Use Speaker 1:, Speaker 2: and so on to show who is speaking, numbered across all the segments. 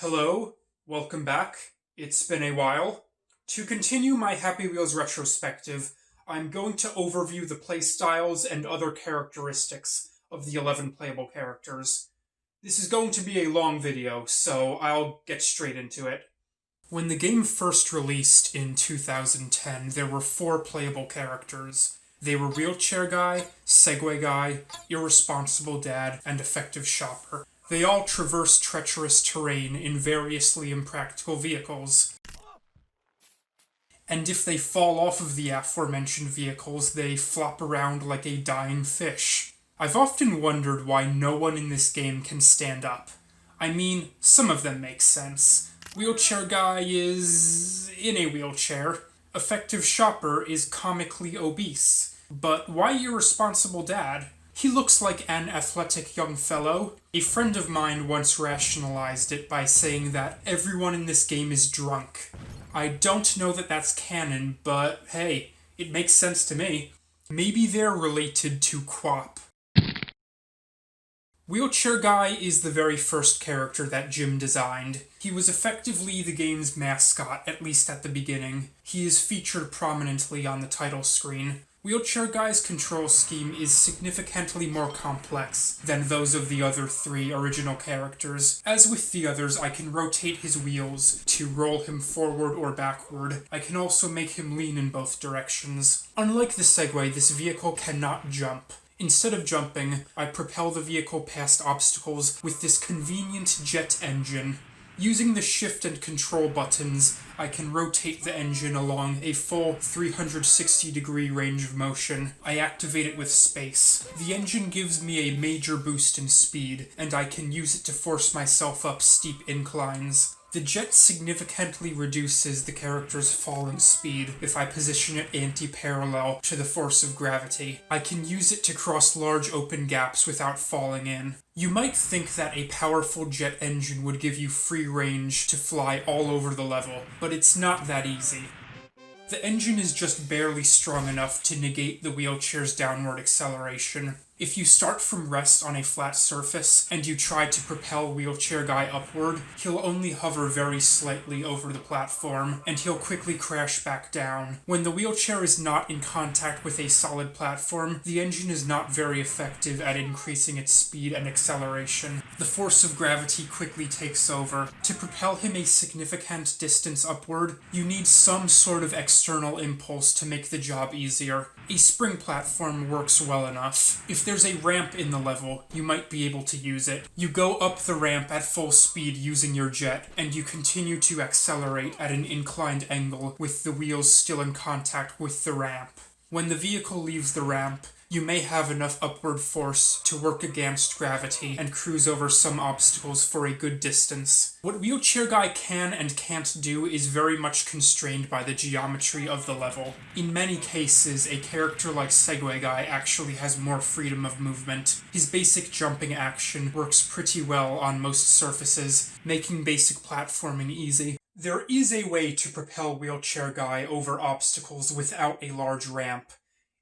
Speaker 1: Hello, welcome back. It's been a while. To continue my Happy Wheels retrospective, I'm going to overview the playstyles and other characteristics of the 11 playable characters. This is going to be a long video, so I'll get straight into it. When the game first released in 2010, there were 4 playable characters. They were Wheelchair Guy, Segway Guy, Irresponsible Dad, and Effective Shopper. They all traverse treacherous terrain in variously impractical vehicles. And if they fall off of the aforementioned vehicles, they flop around like a dying fish. I've often wondered why no one in this game can stand up. I mean, some of them make sense. Wheelchair Guy is in a wheelchair. Effective Shopper is comically obese. But why Irresponsible Dad? He looks like an athletic young fellow. A friend of mine once rationalized it by saying that everyone in this game is drunk. I don't know that that's canon, but hey, it makes sense to me. Maybe they're related to Quap. Wheelchair Guy is the very first character that Jim designed. He was effectively the game's mascot, at least at the beginning. He is featured prominently on the title screen. Wheelchair Guy's control scheme is significantly more complex than those of the other 3 original characters. As with the others, I can rotate his wheels to roll him forward or backward. I can also make him lean in both directions. Unlike the Segway, this vehicle cannot jump. Instead of jumping, I propel the vehicle past obstacles with this convenient jet engine. Using the shift and control buttons, I can rotate the engine along a full 360-degree range of motion. I activate it with space. The engine gives me a major boost in speed, and I can use it to force myself up steep inclines. The jet significantly reduces the character's falling speed if I position it anti-parallel to the force of gravity. I can use it to cross large open gaps without falling in. You might think that a powerful jet engine would give you free range to fly all over the level, but it's not that easy. The engine is just barely strong enough to negate the wheelchair's downward acceleration. If you start from rest on a flat surface and you try to propel Wheelchair Guy upward, he'll only hover very slightly over the platform, and he'll quickly crash back down. When the wheelchair is not in contact with a solid platform, the engine is not very effective at increasing its speed and acceleration. The force of gravity quickly takes over. To propel him a significant distance upward, you need some sort of external impulse to make the job easier. A spring platform works well enough. If there's a ramp in the level, you might be able to use it. You go up the ramp at full speed using your jet, and you continue to accelerate at an inclined angle with the wheels still in contact with the ramp. When the vehicle leaves the ramp, you may have enough upward force to work against gravity and cruise over some obstacles for a good distance. What Wheelchair Guy can and can't do is very much constrained by the geometry of the level. In many cases, a character like Segway Guy actually has more freedom of movement. His basic jumping action works pretty well on most surfaces, making basic platforming easy. There is a way to propel Wheelchair Guy over obstacles without a large ramp.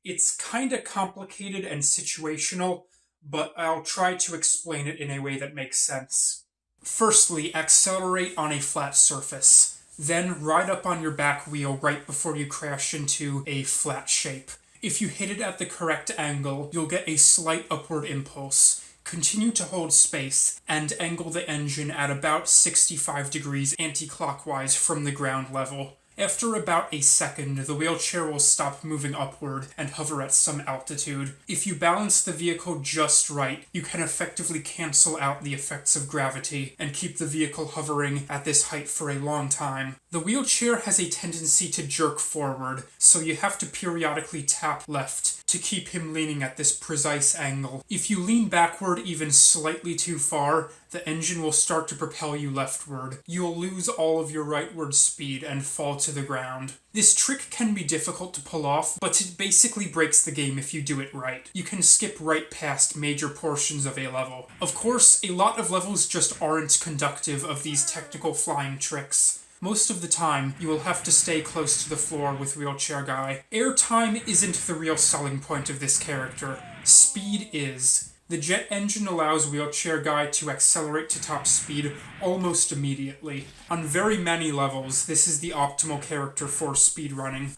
Speaker 1: It's kinda complicated and situational, but I'll try to explain it in a way that makes sense. Firstly, accelerate on a flat surface. Then ride up on your back wheel right before you crash into a flat shape. If you hit it at the correct angle, you'll get a slight upward impulse. Continue to hold space, and angle the engine at about 65 degrees anti-clockwise from the ground level. After about a second, the wheelchair will stop moving upward and hover at some altitude. If you balance the vehicle just right, you can effectively cancel out the effects of gravity and keep the vehicle hovering at this height for a long time. The wheelchair has a tendency to jerk forward, so you have to periodically tap left to keep him leaning at this precise angle. If you lean backward even slightly too far, the engine will start to propel you leftward. You'll lose all of your rightward speed and fall to the ground. This trick can be difficult to pull off, but it basically breaks the game if you do it right. You can skip right past major portions of a level. Of course, a lot of levels just aren't conductive of these technical flying tricks. Most of the time, you will have to stay close to the floor with Wheelchair Guy. Airtime isn't the real selling point of this character. Speed is. The jet engine allows Wheelchair Guy to accelerate to top speed almost immediately. On very many levels, this is the optimal character for speedrunning.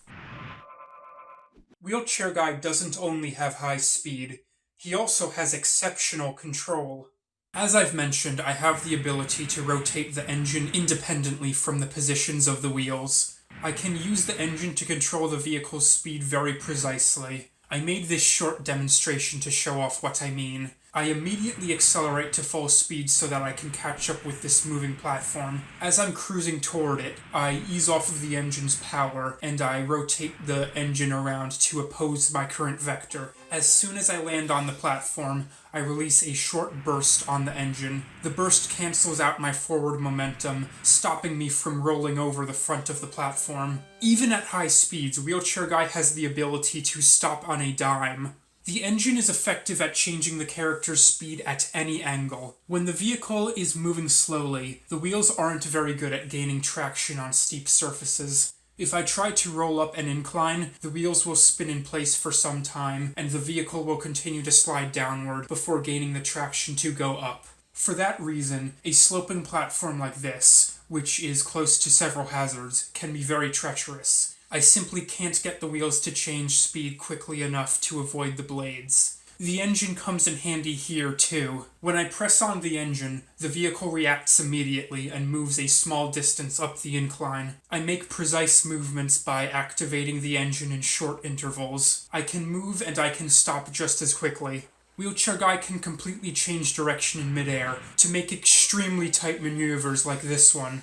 Speaker 1: Wheelchair Guy doesn't only have high speed, he also has exceptional control. As I've mentioned, I have the ability to rotate the engine independently from the positions of the wheels. I can use the engine to control the vehicle's speed very precisely. I made this short demonstration to show off what I mean. I immediately accelerate to full speed so that I can catch up with this moving platform. As I'm cruising toward it, I ease off of the engine's power, and I rotate the engine around to oppose my current vector. As soon as I land on the platform, I release a short burst on the engine. The burst cancels out my forward momentum, stopping me from rolling over the front of the platform. Even at high speeds, Wheelchair Guy has the ability to stop on a dime. The engine is effective at changing the character's speed at any angle. When the vehicle is moving slowly, the wheels aren't very good at gaining traction on steep surfaces. If I try to roll up an incline, the wheels will spin in place for some time, and the vehicle will continue to slide downward before gaining the traction to go up. For that reason, a sloping platform like this, which is close to several hazards, can be very treacherous. I simply can't get the wheels to change speed quickly enough to avoid the blades. The engine comes in handy here too. When I press on the engine, the vehicle reacts immediately and moves a small distance up the incline. I make precise movements by activating the engine in short intervals. I can move and I can stop just as quickly. Wheelchair Guy can completely change direction in midair to make extremely tight maneuvers like this one.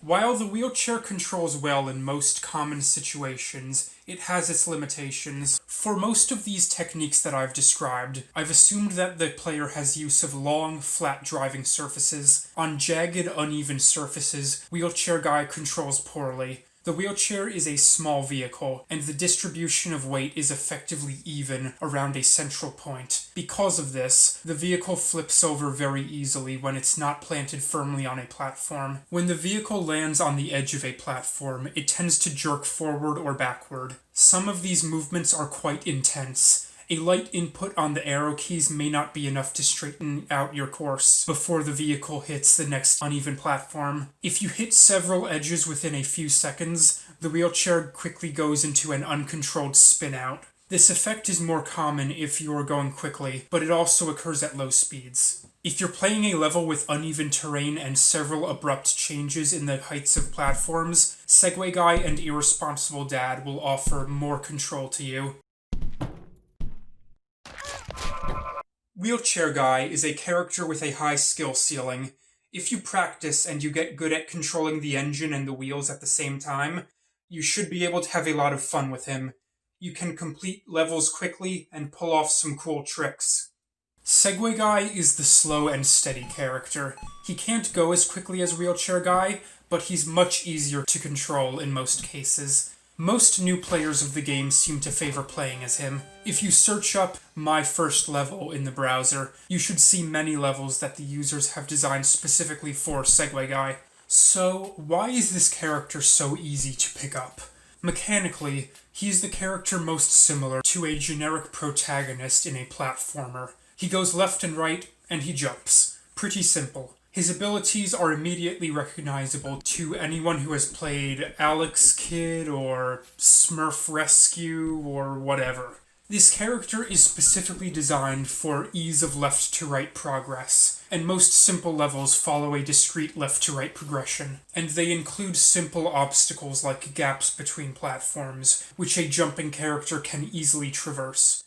Speaker 1: While the wheelchair controls well in most common situations, it has its limitations. For most of these techniques that I've described, I've assumed that the player has use of long, flat driving surfaces. On jagged, uneven surfaces, Wheelchair Guy controls poorly. The wheelchair is a small vehicle, and the distribution of weight is effectively even around a central point. Because of this, the vehicle flips over very easily when it's not planted firmly on a platform. When the vehicle lands on the edge of a platform, it tends to jerk forward or backward. Some of these movements are quite intense. A light input on the arrow keys may not be enough to straighten out your course before the vehicle hits the next uneven platform. If you hit several edges within a few seconds, the wheelchair quickly goes into an uncontrolled spin out. This effect is more common if you are going quickly, but it also occurs at low speeds. If you're playing a level with uneven terrain and several abrupt changes in the heights of platforms, Segway Guy and Irresponsible Dad will offer more control to you. Wheelchair Guy is a character with a high skill ceiling. If you practice and you get good at controlling the engine and the wheels at the same time, you should be able to have a lot of fun with him. You can complete levels quickly and pull off some cool tricks. Segway Guy is the slow and steady character. He can't go as quickly as Wheelchair Guy, but he's much easier to control in most cases. Most new players of the game seem to favor playing as him. If you search up My First Level in the browser, you should see many levels that the users have designed specifically for Segway Guy. So, why is this character so easy to pick up? Mechanically, he's the character most similar to a generic protagonist in a platformer. He goes left and right, and he jumps. Pretty simple. His abilities are immediately recognizable to anyone who has played Alex Kidd or Smurf Rescue or whatever. This character is specifically designed for ease of left-to-right progress, and most simple levels follow a discrete left-to-right progression, and they include simple obstacles like gaps between platforms, which a jumping character can easily traverse.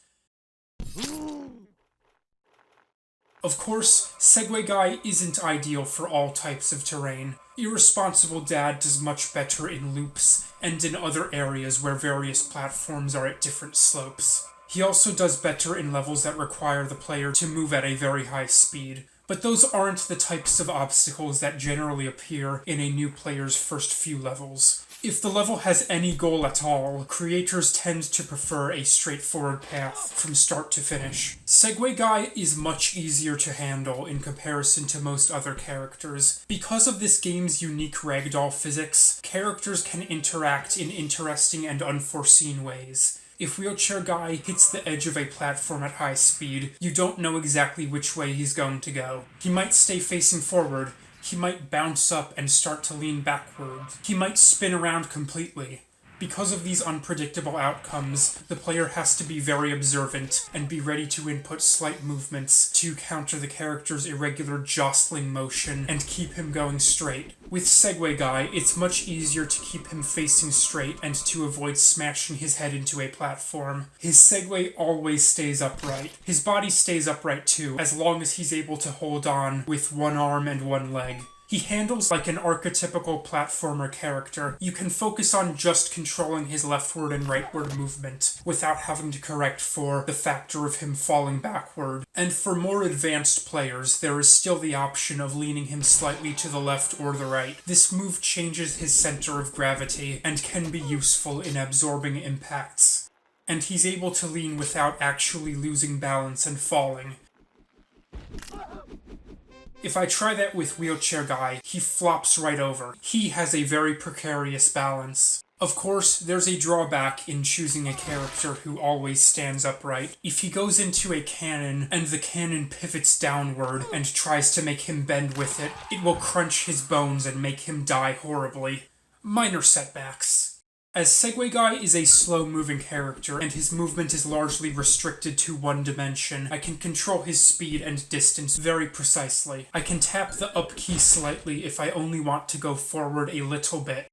Speaker 1: Of course, Segway Guy isn't ideal for all types of terrain. Irresponsible Dad does much better in loops and in other areas where various platforms are at different slopes. He also does better in levels that require the player to move at a very high speed. But those aren't the types of obstacles that generally appear in a new player's first few levels. If the level has any goal at all, creators tend to prefer a straightforward path from start to finish. Segway Guy is much easier to handle in comparison to most other characters. Because of this game's unique ragdoll physics, characters can interact in interesting and unforeseen ways. If Wheelchair Guy hits the edge of a platform at high speed, you don't know exactly which way he's going to go. He might stay facing forward, he might bounce up and start to lean backwards, he might spin around completely. Because of these unpredictable outcomes, the player has to be very observant and be ready to input slight movements to counter the character's irregular jostling motion and keep him going straight. With Segway Guy, it's much easier to keep him facing straight and to avoid smashing his head into a platform. His Segway always stays upright. His body stays upright too, as long as he's able to hold on with one arm and one leg. He handles like an archetypical platformer character. You can focus on just controlling his leftward and rightward movement without having to correct for the factor of him falling backward. And for more advanced players, there is still the option of leaning him slightly to the left or the right. This move changes his center of gravity and can be useful in absorbing impacts. And he's able to lean without actually losing balance and falling. If I try that with Wheelchair Guy, he flops right over. He has a very precarious balance. Of course, there's a drawback in choosing a character who always stands upright. If he goes into a cannon and the cannon pivots downward and tries to make him bend with it, it will crunch his bones and make him die horribly. Minor setbacks. As Segway Guy is a slow-moving character, and his movement is largely restricted to one dimension, I can control his speed and distance very precisely. I can tap the up key slightly if I only want to go forward a little bit.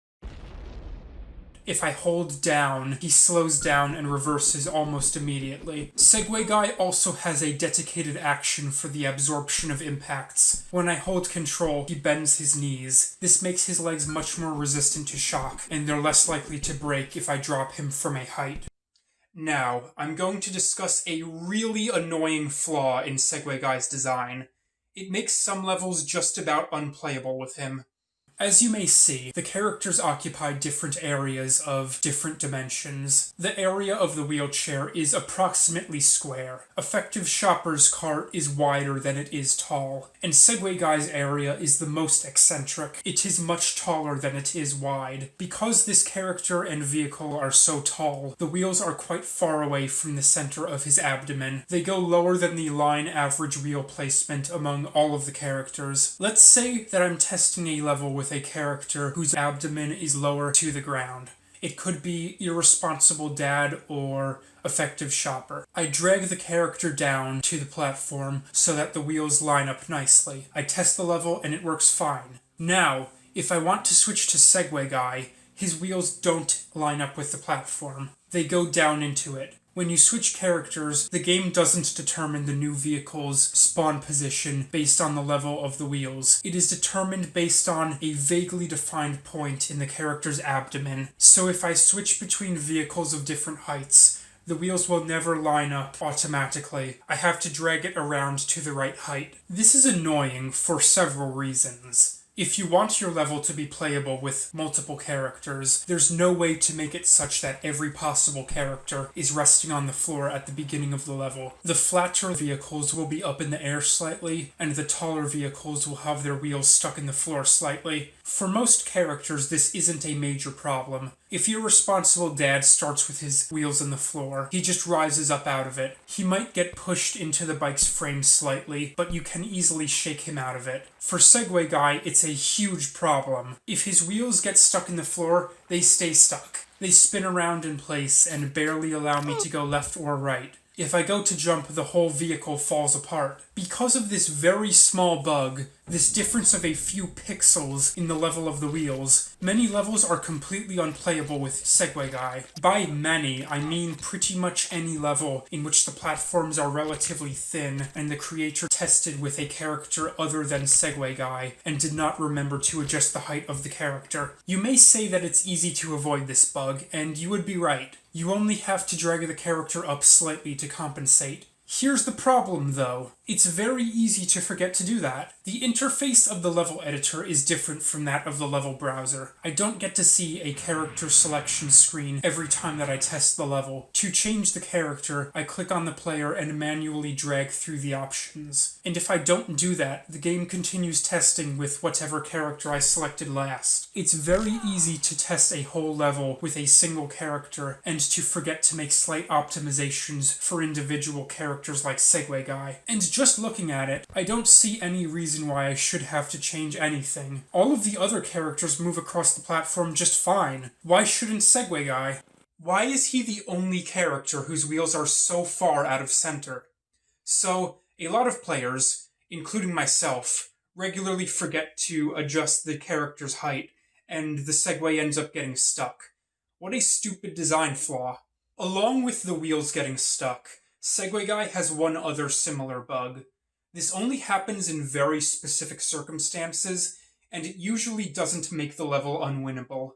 Speaker 1: If I hold down, he slows down and reverses almost immediately. Segway Guy also has a dedicated action for the absorption of impacts. When I hold control, he bends his knees. This makes his legs much more resistant to shock, and they're less likely to break if I drop him from a height. Now, I'm going to discuss a really annoying flaw in Segway Guy's design. It makes some levels just about unplayable with him. As you may see, the characters occupy different areas of different dimensions. The area of the wheelchair is approximately square. Effective Shopper's cart is wider than it is tall, and Segway Guy's area is the most eccentric. It is much taller than it is wide. Because this character and vehicle are so tall, the wheels are quite far away from the center of his abdomen. They go lower than the line average wheel placement among all of the characters. Let's say that I'm testing a level with a character whose abdomen is lower to the ground. It could be Irresponsible Dad or Effective Shopper. I drag the character down to the platform so that the wheels line up nicely. I test the level and it works fine. Now, if I want to switch to Segway Guy, his wheels don't line up with the platform. They go down into it. When you switch characters, the game doesn't determine the new vehicle's spawn position based on the level of the wheels. It is determined based on a vaguely defined point in the character's abdomen. So if I switch between vehicles of different heights, the wheels will never line up automatically. I have to drag it around to the right height. This is annoying for several reasons. If you want your level to be playable with multiple characters, there's no way to make it such that every possible character is resting on the floor at the beginning of the level. The flatter vehicles will be up in the air slightly, and the taller vehicles will have their wheels stuck in the floor slightly. For most characters, this isn't a major problem. If Irresponsible Dad starts with his wheels in the floor, he just rises up out of it. He might get pushed into the bike's frame slightly, but you can easily shake him out of it. For Segway Guy, it's a huge problem. If his wheels get stuck in the floor, they stay stuck. They spin around in place and barely allow me to go left or right. If I go to jump, the whole vehicle falls apart. Because of this very small bug, this difference of a few pixels in the level of the wheels, many levels are completely unplayable with Segway Guy. By many, I mean pretty much any level in which the platforms are relatively thin and the creator tested with a character other than Segway Guy and did not remember to adjust the height of the character. You may say that it's easy to avoid this bug, and you would be right. You only have to drag the character up slightly to compensate. Here's the problem, though. It's very easy to forget to do that. The interface of the level editor is different from that of the level browser. I don't get to see a character selection screen every time that I test the level. To change the character, I click on the player and manually drag through the options. And if I don't do that, the game continues testing with whatever character I selected last. It's very easy to test a whole level with a single character and to forget to make slight optimizations for individual characters like Segway Guy. And just looking at it, I don't see any reason why I should have to change anything. All of the other characters move across the platform just fine. Why shouldn't Segway Guy? Why is he the only character whose wheels are so far out of center? So, a lot of players, including myself, regularly forget to adjust the character's height, and the Segway ends up getting stuck. What a stupid design flaw. Along with the wheels getting stuck, Segway Guy has one other similar bug. This only happens in very specific circumstances, and it usually doesn't make the level unwinnable.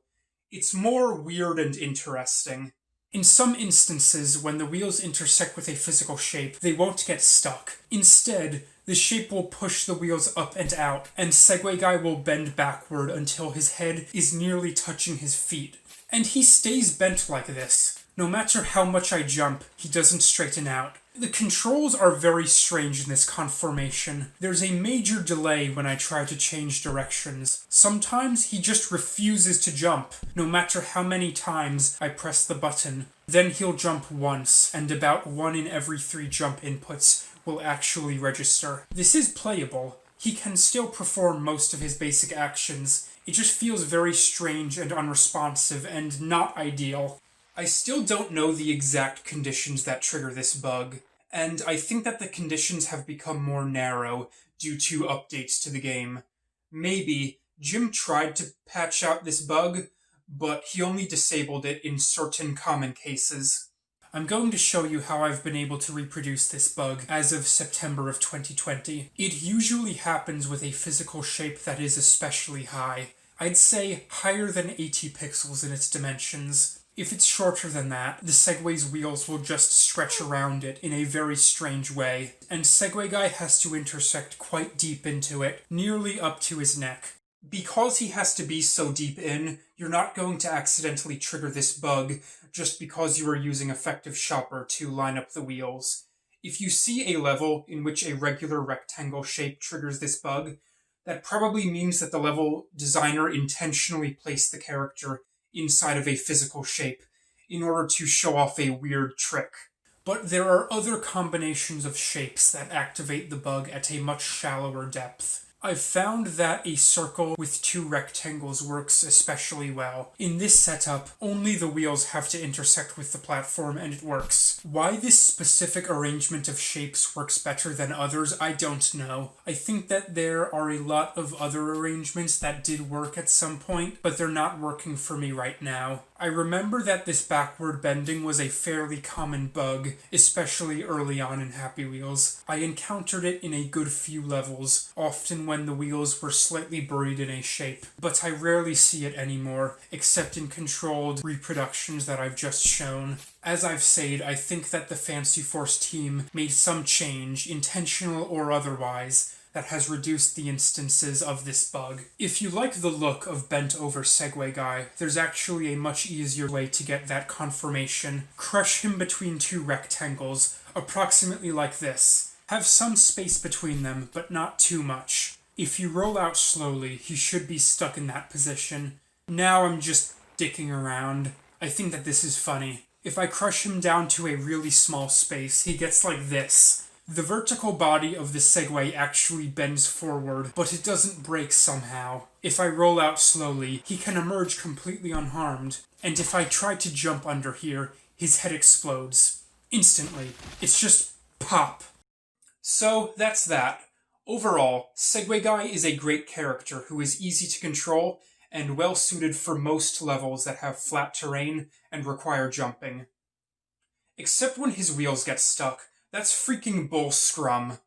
Speaker 1: It's more weird and interesting. In some instances, when the wheels intersect with a physical shape, they won't get stuck. Instead, the shape will push the wheels up and out, and Segway Guy will bend backward until his head is nearly touching his feet. And he stays bent like this. No matter how much I jump, he doesn't straighten out. The controls are very strange in this conformation. There's a major delay when I try to change directions. Sometimes he just refuses to jump, no matter how many times I press the button. Then he'll jump once, and about 1 in every 3 jump inputs will actually register. This is playable. He can still perform most of his basic actions. It just feels very strange and unresponsive and not ideal. I still don't know the exact conditions that trigger this bug, and I think that the conditions have become more narrow due to updates to the game. Maybe Jim tried to patch out this bug, but he only disabled it in certain common cases. I'm going to show you how I've been able to reproduce this bug as of September of 2020. It usually happens with a physical shape that is especially high. I'd say higher than 80 pixels in its dimensions. If it's shorter than that, the Segway's wheels will just stretch around it in a very strange way, and Segway Guy has to intersect quite deep into it, nearly up to his neck. Because he has to be so deep in, you're not going to accidentally trigger this bug just because you are using Effective Shopper to line up the wheels. If you see a level in which a regular rectangle shape triggers this bug, that probably means that the level designer intentionally placed the character inside of a physical shape in order to show off a weird trick. But there are other combinations of shapes that activate the bug at a much shallower depth. I've found that a circle with 2 rectangles works especially well. In this setup, only the wheels have to intersect with the platform and it works. Why this specific arrangement of shapes works better than others, I don't know. I think that there are a lot of other arrangements that did work at some point, but they're not working for me right now. I remember that this backward bending was a fairly common bug, especially early on in Happy Wheels. I encountered it in a good few levels, often when the wheels were slightly buried in a shape, but I rarely see it anymore, except in controlled reproductions that I've just shown. As I've said, I think that the Fancy Force team made some change, intentional or otherwise, that has reduced the instances of this bug. If you like the look of bent over Segway Guy, there's actually a much easier way to get that conformation. Crush him between 2 rectangles, approximately like this. Have some space between them, but not too much. If you roll out slowly, he should be stuck in that position. Now I'm just dicking around. I think that this is funny. If I crush him down to a really small space, he gets like this. The vertical body of the Segway actually bends forward, but it doesn't break somehow. If I roll out slowly, he can emerge completely unharmed, and if I try to jump under here, his head explodes. Instantly. It's just pop. So, that's that. Overall, Segway Guy is a great character who is easy to control and well suited for most levels that have flat terrain and require jumping. Except when his wheels get stuck. That's freaking bull scrum.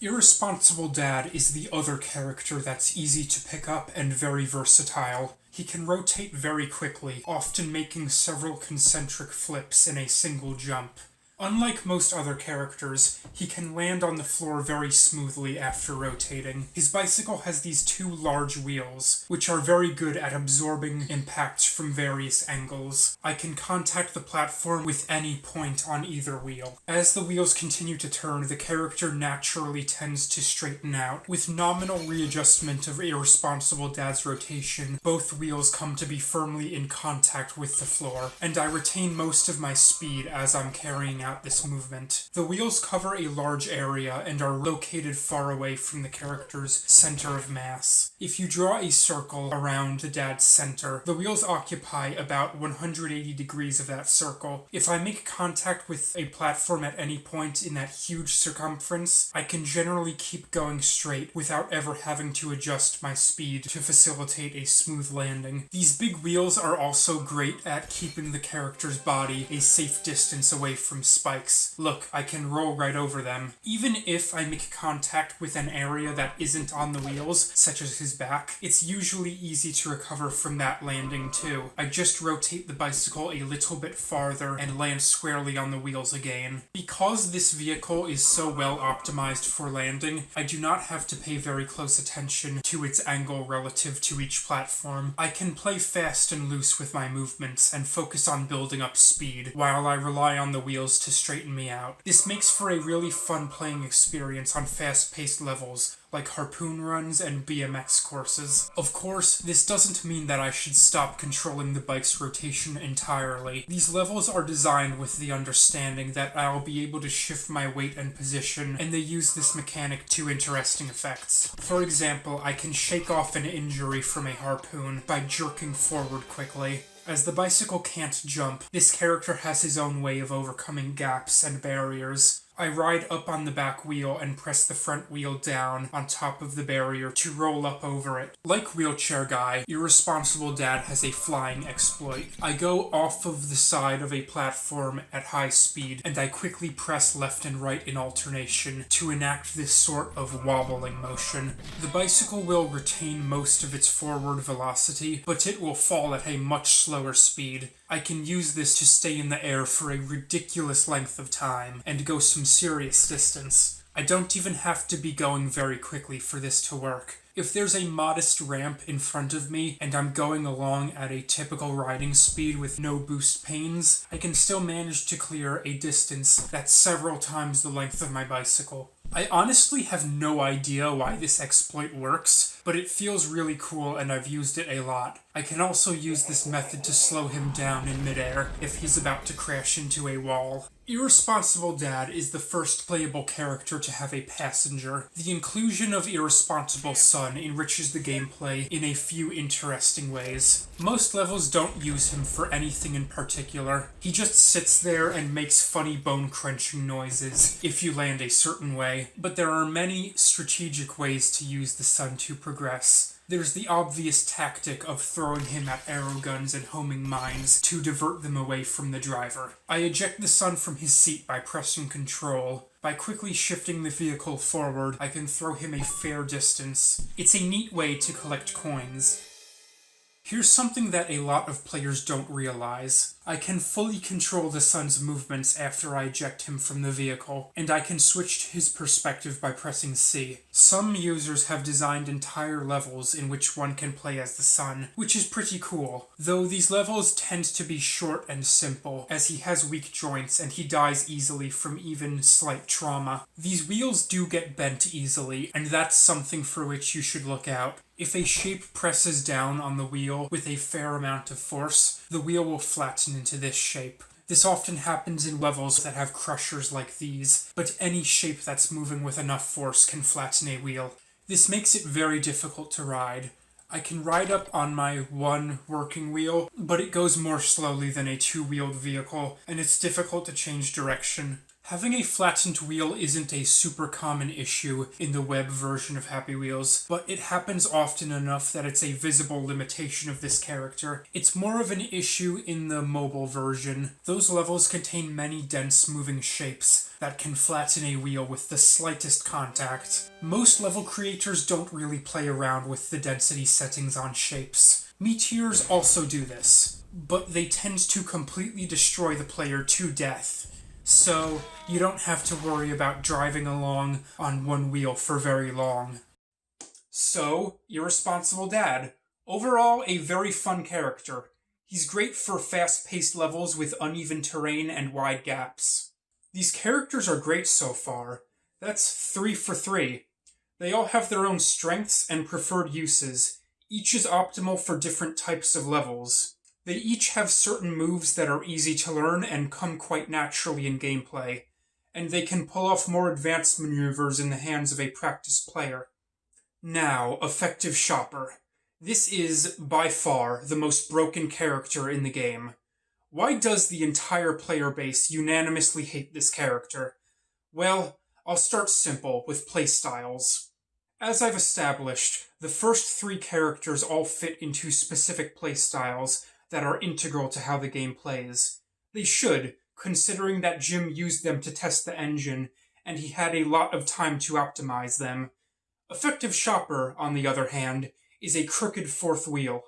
Speaker 1: Irresponsible Dad is the other character that's easy to pick up and very versatile. He can rotate very quickly, often making several concentric flips in a single jump. Unlike most other characters, he can land on the floor very smoothly after rotating. His bicycle has these two large wheels, which are very good at absorbing impacts from various angles. I can contact the platform with any point on either wheel. As the wheels continue to turn, the character naturally tends to straighten out. With nominal readjustment of Irresponsible Dad's rotation, both wheels come to be firmly in contact with the floor, and I retain most of my speed as I'm carrying out this movement. The wheels cover a large area and are located far away from the character's center of mass. If you draw a circle around the dad's center, the wheels occupy about 180 degrees of that circle. If I make contact with a platform at any point in that huge circumference, I can generally keep going straight without ever having to adjust my speed to facilitate a smooth landing. These big wheels are also great at keeping the character's body a safe distance away from spikes. Look, I can roll right over them. Even if I make contact with an area that isn't on the wheels, such as his back, it's usually easy to recover from that landing too. I just rotate the bicycle a little bit farther and land squarely on the wheels again. Because this vehicle is so well optimized for landing, I do not have to pay very close attention to its angle relative to each platform. I can play fast and loose with my movements and focus on building up speed, while I rely on the wheels to straighten me out. This makes for a really fun playing experience on fast-paced levels, like harpoon runs and BMX courses. Of course, this doesn't mean that I should stop controlling the bike's rotation entirely. These levels are designed with the understanding that I'll be able to shift my weight and position, and they use this mechanic to interesting effects. For example, I can shake off an injury from a harpoon by jerking forward quickly. As the bicycle can't jump, this character has his own way of overcoming gaps and barriers. I ride up on the back wheel and press the front wheel down on top of the barrier to roll up over it. Like Wheelchair Guy, Irresponsible Dad has a flying exploit. I go off of the side of a platform at high speed, and I quickly press left and right in alternation to enact this sort of wobbling motion. The bicycle will retain most of its forward velocity, but it will fall at a much slower speed. I can use this to stay in the air for a ridiculous length of time and go some serious distance. I don't even have to be going very quickly for this to work. If there's a modest ramp in front of me and I'm going along at a typical riding speed with no boost pains, I can still manage to clear a distance that's several times the length of my bicycle. I honestly have no idea why this exploit works, but it feels really cool and I've used it a lot. I can also use this method to slow him down in midair if he's about to crash into a wall. Irresponsible Dad is the first playable character to have a passenger. The inclusion of Irresponsible Son enriches the gameplay in a few interesting ways. Most levels don't use him for anything in particular. He just sits there and makes funny bone-crunching noises if you land a certain way, but there are many strategic ways to use the Son to progress. There's the obvious tactic of throwing him at arrow guns and homing mines to divert them away from the driver. I eject the Son from his seat by pressing Control. By quickly shifting the vehicle forward, I can throw him a fair distance. It's a neat way to collect coins. Here's something that a lot of players don't realize. I can fully control the Son's movements after I eject him from the vehicle, and I can switch to his perspective by pressing C. Some users have designed entire levels in which one can play as the Son, which is pretty cool, though these levels tend to be short and simple, as he has weak joints and he dies easily from even slight trauma. These wheels do get bent easily, and that's something for which you should look out. If a shape presses down on the wheel with a fair amount of force, the wheel will flatten into this shape. This often happens in levels that have crushers like these, but any shape that's moving with enough force can flatten a wheel. This makes it very difficult to ride. I can ride up on my one working wheel, but it goes more slowly than a two-wheeled vehicle, and it's difficult to change direction. Having a flattened wheel isn't a super common issue in the web version of Happy Wheels, but it happens often enough that it's a visible limitation of this character. It's more of an issue in the mobile version. Those levels contain many dense moving shapes that can flatten a wheel with the slightest contact. Most level creators don't really play around with the density settings on shapes. Meteors also do this, but they tend to completely destroy the player to death. so you don't have to worry about driving along on one wheel for very long. So, Irresponsible Dad. Overall, a very fun character. He's great for fast-paced levels with uneven terrain and wide gaps. These characters are great so far. That's 3 for 3. They all have their own strengths and preferred uses. Each is optimal for different types of levels. They each have certain moves that are easy to learn and come quite naturally in gameplay, and they can pull off more advanced maneuvers in the hands of a practiced player. Now, Effective Shopper. This is, by far, the most broken character in the game. Why does the entire player base unanimously hate this character? Well, I'll start simple, with playstyles. As I've established, the first 3 characters all fit into specific playstyles that are integral to how the game plays. They should, considering that Jim used them to test the engine, and he had a lot of time to optimize them. Effective Shopper, on the other hand, is a crooked fourth wheel.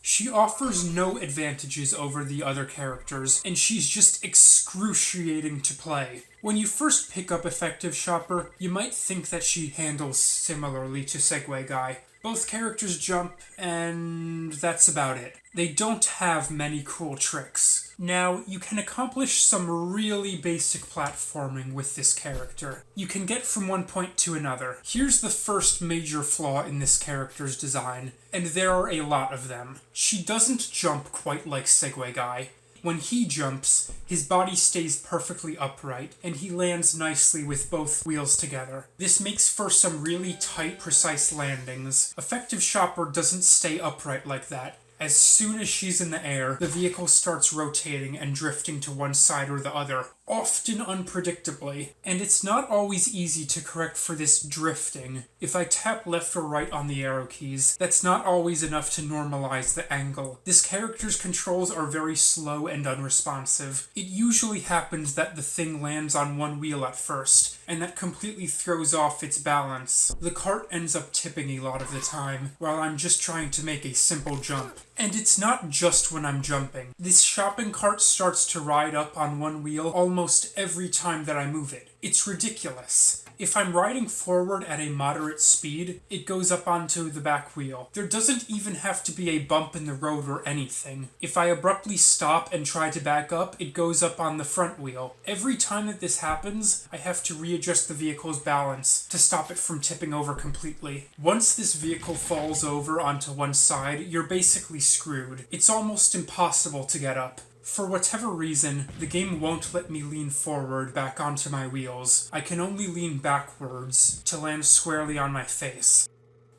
Speaker 1: She offers no advantages over the other characters, and she's just excruciating to play. When you first pick up Effective Shopper, you might think that she handles similarly to Segway Guy. Both characters jump, and that's about it. They don't have many cool tricks. Now, you can accomplish some really basic platforming with this character. You can get from one point to another. Here's the first major flaw in this character's design, and there are a lot of them. She doesn't jump quite like Segway Guy. When he jumps, his body stays perfectly upright, and he lands nicely with both wheels together. This makes for some really tight, precise landings. Effective Shopper doesn't stay upright like that. As soon as she's in the air, the vehicle starts rotating and drifting to one side or the other, often unpredictably, and it's not always easy to correct for this drifting. If I tap left or right on the arrow keys, that's not always enough to normalize the angle. This character's controls are very slow and unresponsive. It usually happens that the thing lands on one wheel at first, and that completely throws off its balance. The cart ends up tipping a lot of the time, while I'm just trying to make a simple jump. And it's not just when I'm jumping. This shopping cart starts to ride up on one wheel almost every time that I move it. It's ridiculous. If I'm riding forward at a moderate speed, it goes up onto the back wheel. There doesn't even have to be a bump in the road or anything. If I abruptly stop and try to back up, it goes up on the front wheel. Every time that this happens, I have to readjust the vehicle's balance to stop it from tipping over completely. Once this vehicle falls over onto one side, you're basically screwed. It's almost impossible to get up. For whatever reason, the game won't let me lean forward back onto my wheels. I can only lean backwards to land squarely on my face.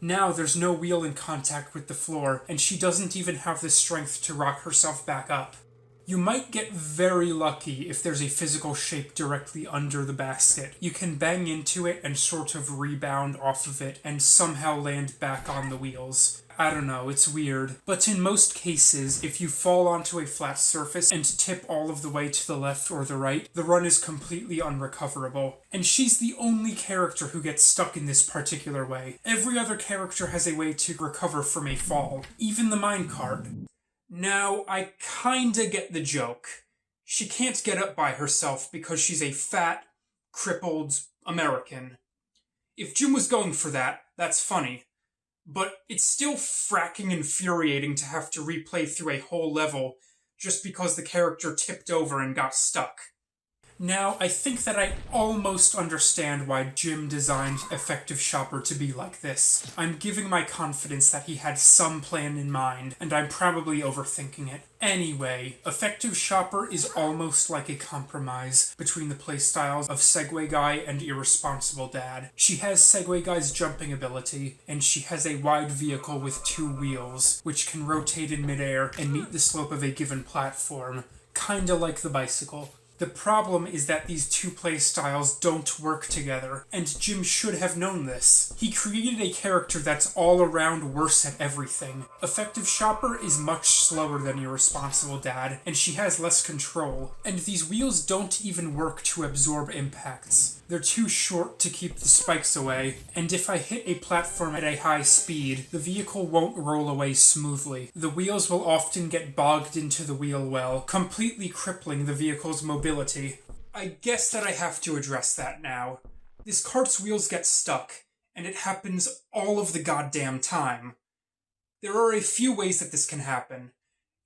Speaker 1: Now there's no wheel in contact with the floor, and she doesn't even have the strength to rock herself back up. You might get very lucky if there's a physical shape directly under the basket. You can bang into it and sort of rebound off of it and somehow land back on the wheels. I don't know, it's weird. But in most cases, if you fall onto a flat surface and tip all of the way to the left or the right, the run is completely unrecoverable. And she's the only character who gets stuck in this particular way. Every other character has a way to recover from a fall, even the minecart. Now, I kinda get the joke. She can't get up by herself because she's a fat, crippled American. If Jim was going for that, that's funny. But it's still fracking infuriating to have to replay through a whole level just because the character tipped over and got stuck. Now, I think that I almost understand why Jim designed Effective Shopper to be like this. I'm giving my confidence that he had some plan in mind, and I'm probably overthinking it. Anyway, Effective Shopper is almost like a compromise between the playstyles of Segway Guy and Irresponsible Dad. She has Segway Guy's jumping ability, and she has a wide vehicle with 2 wheels, which can rotate in midair and meet the slope of a given platform, kinda like the bicycle. The problem is that these 2 playstyles don't work together, and Jim should have known this. He created a character that's all around worse at everything. Effective Shopper is much slower than Irresponsible Dad, and she has less control. And these wheels don't even work to absorb impacts. They're too short to keep the spikes away, and if I hit a platform at a high speed, the vehicle won't roll away smoothly. The wheels will often get bogged into the wheel well, completely crippling the vehicle's mobility. I guess that I have to address that now. This cart's wheels get stuck, and it happens all of the goddamn time. There are a few ways that this can happen.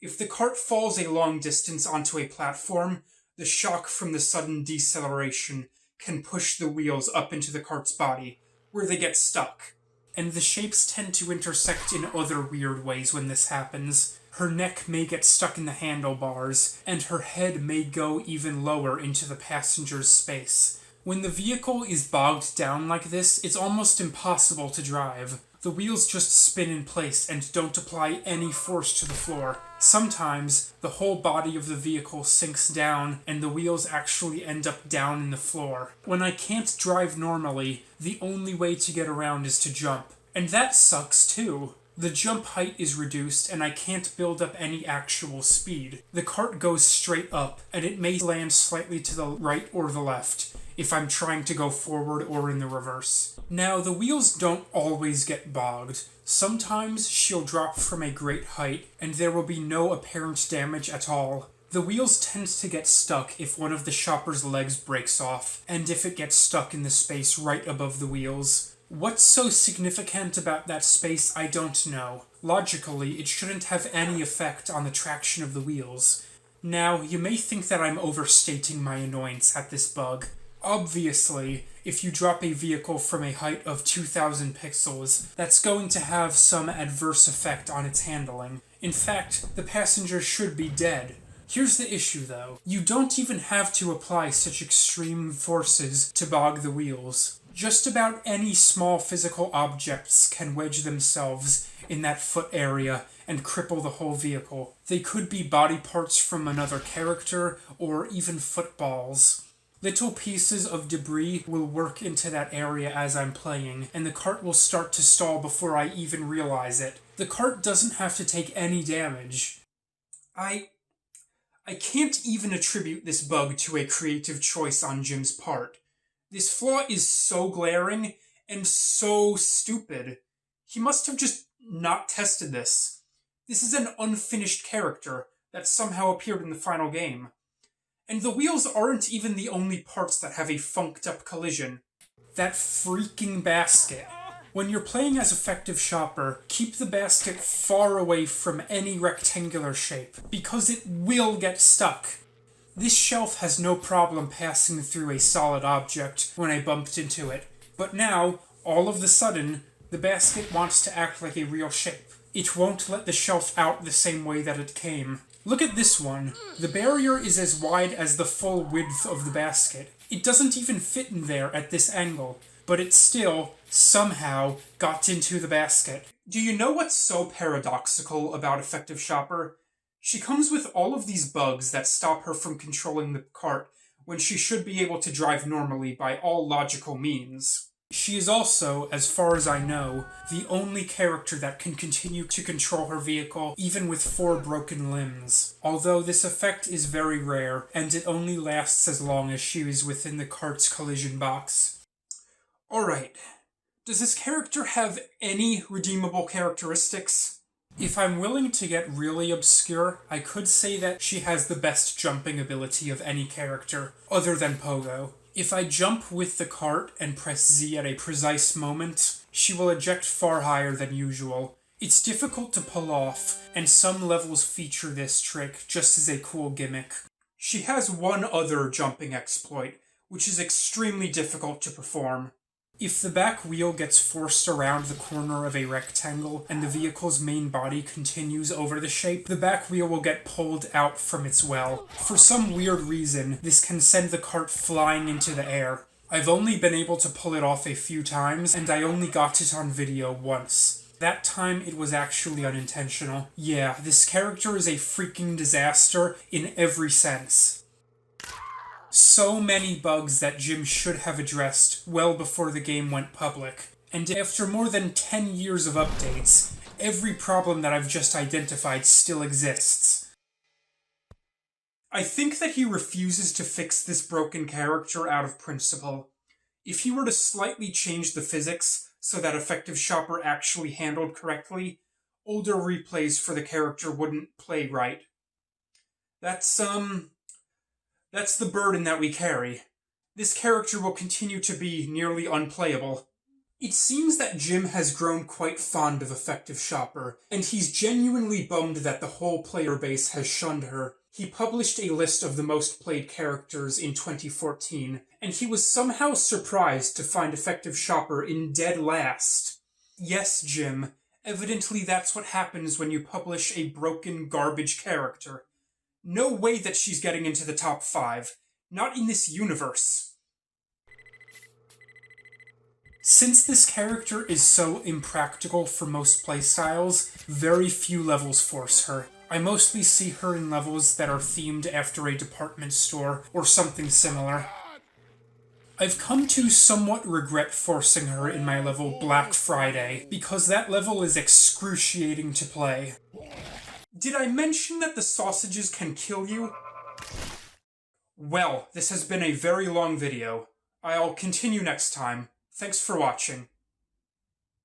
Speaker 1: If the cart falls a long distance onto a platform, the shock from the sudden deceleration can push the wheels up into the cart's body, where they get stuck. And the shapes tend to intersect in other weird ways when this happens. Her neck may get stuck in the handlebars, and her head may go even lower into the passenger's space. When the vehicle is bogged down like this, it's almost impossible to drive. The wheels just spin in place and don't apply any force to the floor. Sometimes, the whole body of the vehicle sinks down and the wheels actually end up down in the floor. When I can't drive normally, the only way to get around is to jump. And that sucks too. The jump height is reduced and I can't build up any actual speed. The cart goes straight up, and it may land slightly to the right or the left if I'm trying to go forward or in the reverse. Now, the wheels don't always get bogged. Sometimes she'll drop from a great height, and there will be no apparent damage at all. The wheels tend to get stuck if one of the shopper's legs breaks off, and if it gets stuck in the space right above the wheels. What's so significant about that space, I don't know. Logically, it shouldn't have any effect on the traction of the wheels. Now, you may think that I'm overstating my annoyance at this bug. Obviously, if you drop a vehicle from a height of 2,000 pixels, that's going to have some adverse effect on its handling. In fact, the passenger should be dead. Here's the issue though. You don't even have to apply such extreme forces to bog the wheels. Just about any small physical objects can wedge themselves in that foot area and cripple the whole vehicle. They could be body parts from another character, or even footballs. Little pieces of debris will work into that area as I'm playing, and the cart will start to stall before I even realize it. The cart doesn't have to take any damage. I can't even attribute this bug to a creative choice on Jim's part. This flaw is so glaring and so stupid. He must have just not tested this. This is an unfinished character that somehow appeared in the final game. And the wheels aren't even the only parts that have a funked up collision. That freaking basket. When you're playing as Effective Shopper, keep the basket far away from any rectangular shape, because it will get stuck. This shelf has no problem passing through a solid object when I bumped into it, but now, all of the sudden, the basket wants to act like a real shape. It won't let the shelf out the same way that it came. Look at this one. The barrier is as wide as the full width of the basket. It doesn't even fit in there at this angle, but it still, somehow, got into the basket. Do you know what's so paradoxical about Effective Shopper? She comes with all of these bugs that stop her from controlling the cart when she should be able to drive normally by all logical means. She is also, as far as I know, the only character that can continue to control her vehicle even with 4 broken limbs. Although this effect is very rare, and it only lasts as long as she is within the cart's collision box. Alright, does this character have any redeemable characteristics? If I'm willing to get really obscure, I could say that she has the best jumping ability of any character, other than Pogo. If I jump with the cart and press Z at a precise moment, she will eject far higher than usual. It's difficult to pull off, and some levels feature this trick just as a cool gimmick. She has one other jumping exploit, which is extremely difficult to perform. If the back wheel gets forced around the corner of a rectangle and the vehicle's main body continues over the shape, the back wheel will get pulled out from its well. For some weird reason, this can send the cart flying into the air. I've only been able to pull it off a few times, and I only got it on video once. That time, it was actually unintentional. Yeah, this character is a freaking disaster in every sense. So many bugs that Jim should have addressed well before the game went public. And after more than 10 years of updates, every problem that I've just identified still exists. I think that he refuses to fix this broken character out of principle. If he were to slightly change the physics so that Effective Shopper actually handled correctly, older replays for the character wouldn't play right. That's That's the burden that we carry. This character will continue to be nearly unplayable. It seems that Jim has grown quite fond of Effective Shopper, and he's genuinely bummed that the whole player base has shunned her. He published a list of the most played characters in 2014, and he was somehow surprised to find Effective Shopper in dead last. Yes, Jim, evidently that's what happens when you publish a broken garbage character. No way that she's getting into the top 5. Not in this universe. Since this character is so impractical for most playstyles, very few levels force her. I mostly see her in levels that are themed after a department store or something similar. I've come to somewhat regret forcing her in my level Black Friday, because that level is excruciating to play. Did I mention that the sausages can kill you? Well, this has been a very long video. I'll continue next time. Thanks for watching.